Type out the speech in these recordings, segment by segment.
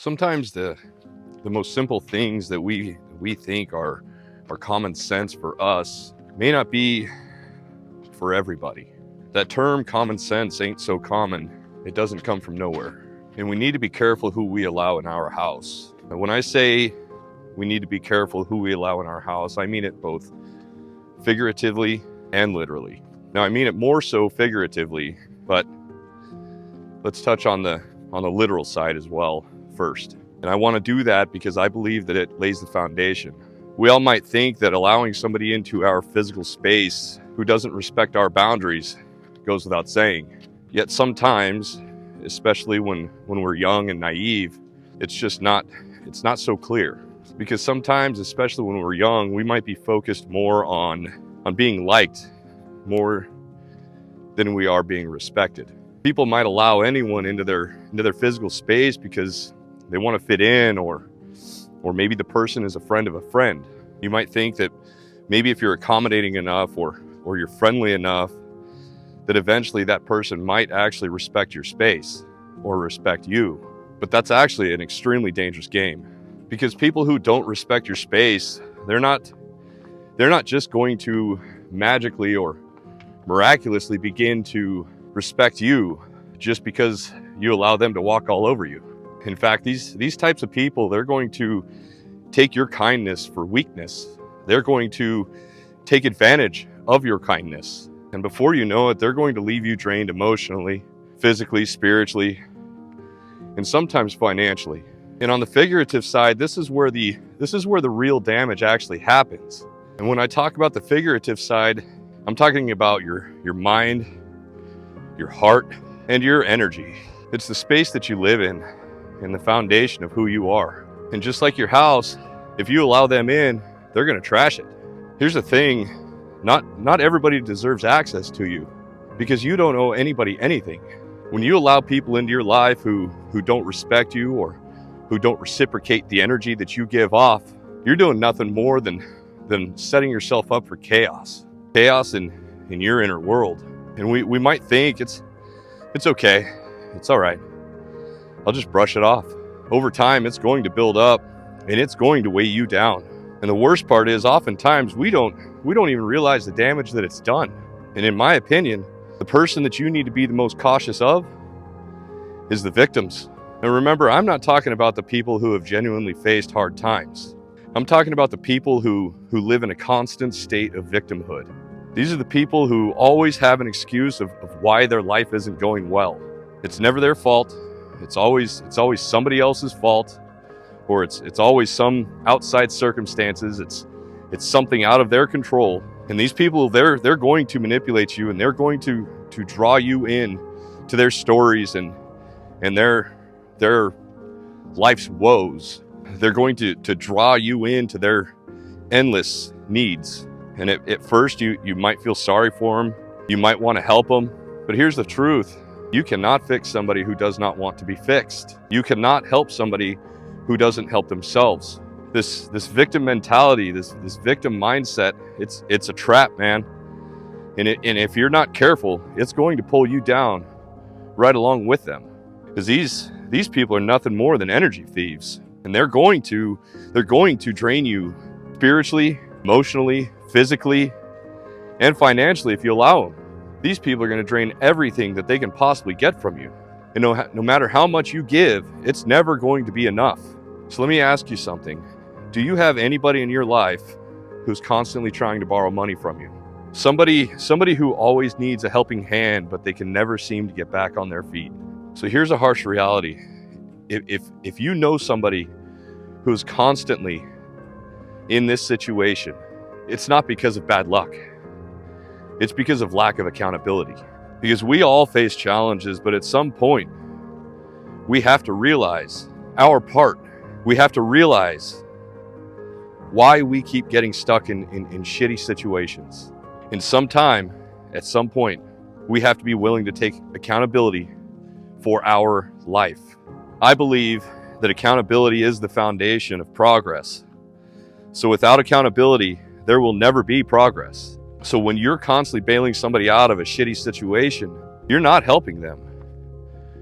Sometimes the most simple things that we think are common sense for us may not be for everybody. That term common sense ain't so common. It doesn't come from nowhere. And we need to be careful who we allow in our house. And when I say we need to be careful who we allow in our house, I mean it both figuratively and literally. Now, I mean it more so figuratively, but let's touch on the literal side as well first. And I want to do that because I believe that it lays the foundation. We all might think that allowing somebody into our physical space who doesn't respect our boundaries goes without saying. Yet sometimes, especially when we're young and naive, it's not so clear. Because sometimes, especially when we're young, we might be focused more on being liked more than we are being respected. People might allow anyone into their physical space because they want to fit in, or maybe the person is a friend of a friend. You might think that maybe if you're accommodating enough or you're friendly enough, that eventually that person might actually respect your space or respect you. But that's actually an extremely dangerous game, because people who don't respect your space, they're not just going to magically or miraculously begin to respect you just because you allow them to walk all over you. In fact, these types of people, they're going to take your kindness for weakness. They're going to take advantage of your kindness. And before you know it, they're going to leave you drained emotionally, physically, spiritually, and sometimes financially. And on the figurative side, this is where the real damage actually happens. And when I talk about the figurative side, I'm talking about your mind, your heart, and your energy. It's the space that you live in and the foundation of who you are. And just like your house, if you allow them in, they're going to trash it. Here's the thing, not everybody deserves access to you, because you don't owe anybody anything. When you allow people into your life who don't respect you or who don't reciprocate the energy that you give off, you're doing nothing more than setting yourself up for chaos in your inner world. And we might think it's okay, it's all right, I'll just brush it off. Over time, it's going to build up and it's going to weigh you down. And the worst part is, oftentimes we don't even realize the damage that it's done. And in my opinion, the person that you need to be the most cautious of is the victims. And remember, I'm not talking about the people who have genuinely faced hard times. I'm talking about the people who live in a constant state of victimhood. These are the people who always have an excuse of why their life isn't going well. It's never their fault. It's always somebody else's fault, or it's always some outside circumstances. It's something out of their control. And these people, they're going to manipulate you, and they're going to draw you in to their stories and their life's woes. They're going to draw you into their endless needs. And at first, you might feel sorry for them. You might want to help them. But here's the truth. You cannot fix somebody who does not want to be fixed. You cannot help somebody who doesn't help themselves. This victim mentality, this victim mindset, it's a trap, man. And if you're not careful, it's going to pull you down right along with them. Because these people are nothing more than energy thieves. And they're going to drain you spiritually, emotionally, physically, and financially if you allow them. These people are going to drain everything that they can possibly get from you. And no matter how much you give, it's never going to be enough. So let me ask you something. Do you have anybody in your life who's constantly trying to borrow money from you? Somebody who always needs a helping hand, but they can never seem to get back on their feet. So here's a harsh reality. If you know somebody who's constantly in this situation, it's not because of bad luck. It's because of lack of accountability. Because we all face challenges, but at some point, we have to realize our part. We have to realize why we keep getting stuck in shitty situations. And at some point, we have to be willing to take accountability for our life. I believe that accountability is the foundation of progress. So without accountability, there will never be progress. So when you're constantly bailing somebody out of a shitty situation, you're not helping them.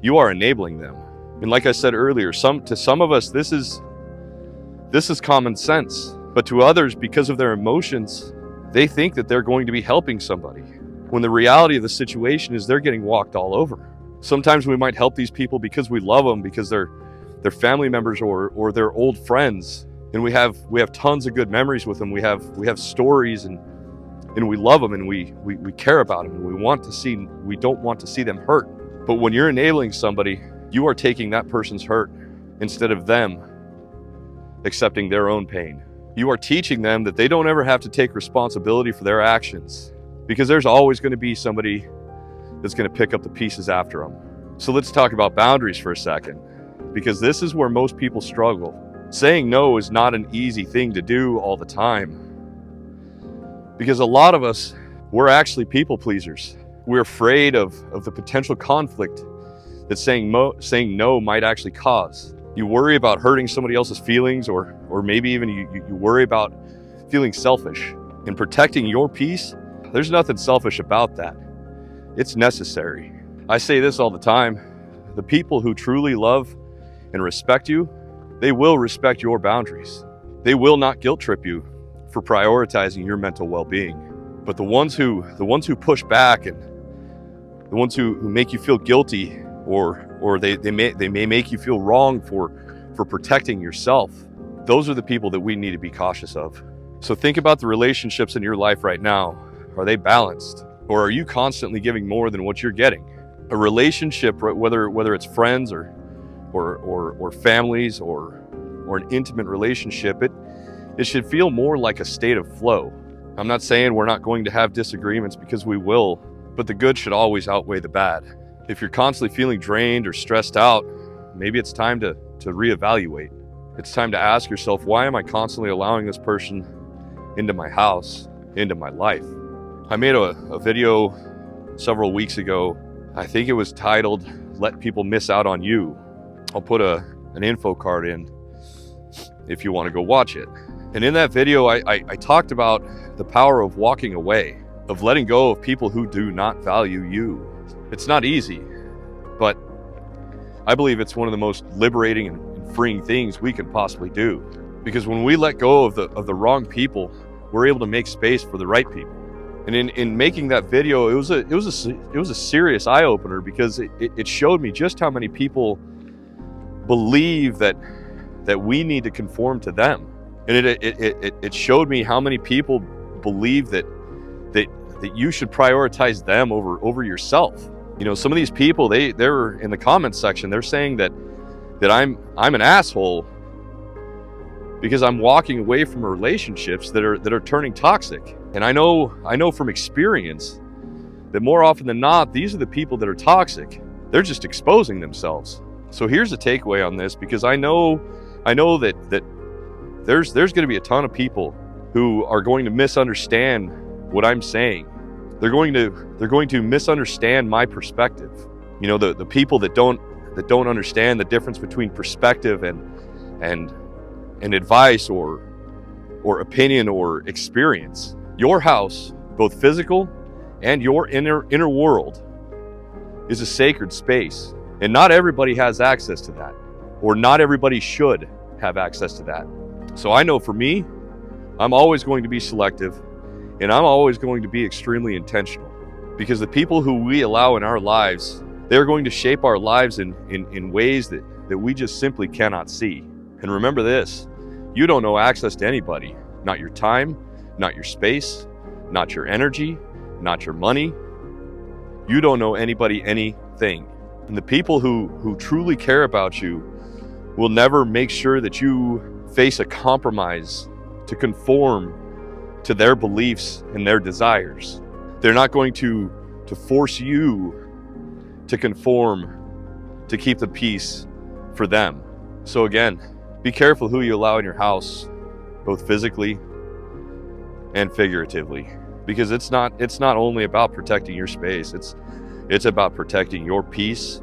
You are enabling them. And like I said earlier, to some of us, this is common sense. But to others, because of their emotions, they think that they're going to be helping somebody, when the reality of the situation is they're getting walked all over. Sometimes we might help these people because we love them, because they're family members or they're old friends, and we have tons of good memories with them. We have stories, and we love them, and we care about them, and we don't want to see them hurt. But when you're enabling somebody, you are taking that person's hurt instead of them accepting their own pain. You are teaching them that they don't ever have to take responsibility for their actions, because there's always going to be somebody that's going to pick up the pieces after them. So let's talk about boundaries for a second, because this is where most people struggle. Saying no is not an easy thing to do all the time, because a lot of us, we're actually people pleasers. We're afraid of the potential conflict that saying no might actually cause. You worry about hurting somebody else's feelings, or maybe even you worry about feeling selfish. In protecting your peace, there's nothing selfish about that. It's necessary. I say this all the time. The people who truly love and respect you, they will respect your boundaries. They will not guilt trip you for prioritizing your mental well-being. But the ones who push back, and the ones who make you feel guilty, or they may make you feel wrong for protecting yourself, those are the people that we need to be cautious of. So think about the relationships in your life right now. Are they balanced? Or are you constantly giving more than what you're getting? A relationship, whether it's friends or families or an intimate relationship, it should feel more like a state of flow. I'm not saying we're not going to have disagreements, because we will, but the good should always outweigh the bad. If you're constantly feeling drained or stressed out, maybe it's time to reevaluate. It's time to ask yourself, why am I constantly allowing this person into my house, into my life? I made a video several weeks ago. I think it was titled, "Let People Miss Out on You." I'll put an info card in if you want to go watch it. And in that video, I talked about the power of walking away, of letting go of people who do not value you. It's not easy, but I believe it's one of the most liberating and freeing things we can possibly do. Because when we let go of the wrong people, we're able to make space for the right people. And in making that video, it was a serious eye opener, because it showed me just how many people believe that we need to conform to them, and it showed me how many people believe that you should prioritize them over yourself. You know, some of these people, they're in the comments section, they're saying that I'm an asshole because I'm walking away from relationships that are turning toxic. And I know from experience that more often than not, these are the people that are toxic. They're just exposing themselves. So here's a takeaway on this, because I know that there's going to be a ton of people who are going to misunderstand what I'm saying. They're going to misunderstand my perspective. You know, the people that don't understand the difference between perspective and advice or opinion or experience. Your house, both physical and your inner world, is a sacred space, and not everybody has access to that, or not everybody should have access to that. So I know for me, I'm always going to be selective, and I'm always going to be extremely intentional, because the people who we allow in our lives, they're going to shape our lives in ways that we just simply cannot see. And remember this, you don't know access to anybody, not your time, not your space, not your energy, not your money. You don't know anybody anything. And the people who truly care about you will never make sure that you face a compromise to conform to their beliefs and their desires. They're not going to force you to conform to keep the peace for them. So again, be careful who you allow in your house, both physically and figuratively, because it's not only about protecting your space, it's about protecting your peace,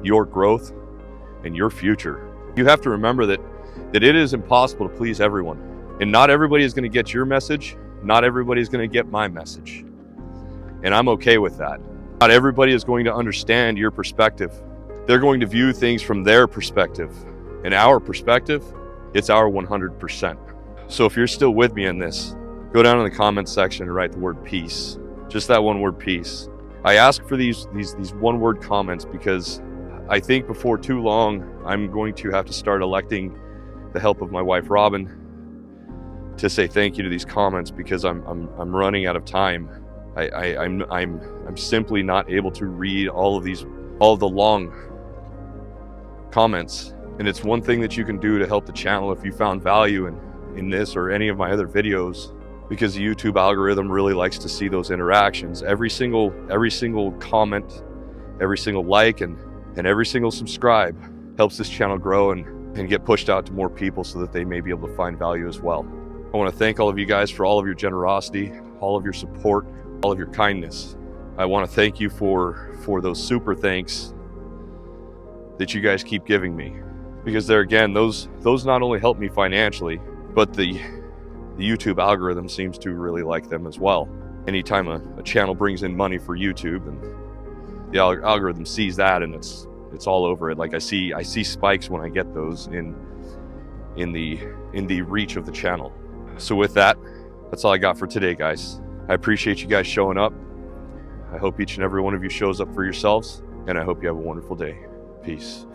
your growth, and your future. You have to remember that it is impossible to please everyone, and not everybody is going to get your message, not everybody is going to get my message, and I'm okay with that. Not everybody is going to understand your perspective, They're going to view things from their perspective. In our perspective, it's our 100%. So if you're still with me in this, go down in the comments section and write the word peace. Just that one word, peace. I ask for these one word comments because I think before too long, I'm going to have to start electing the help of my wife, Robin, to say thank you to these comments, because I'm running out of time. I'm simply not able to read all of the long comments. And it's one thing that you can do to help the channel if you found value in this or any of my other videos, because the YouTube algorithm really likes to see those interactions. Every single comment, every single like, and every single subscribe helps this channel grow and get pushed out to more people so that they may be able to find value as well. I want to thank all of you guys for all of your generosity, all of your support, all of your kindness. I want to thank you for those super thanks that you guys keep giving me, because there again, those not only help me financially, but the YouTube algorithm seems to really like them as well. Anytime a channel brings in money for YouTube, and the algorithm sees that, and it's all over it. Like I see spikes when I get those in the reach of the channel. So with that, that's all I got for today, guys. I appreciate you guys showing up. I hope each and every one of you shows up for yourselves, and I hope you have a wonderful day. Peace.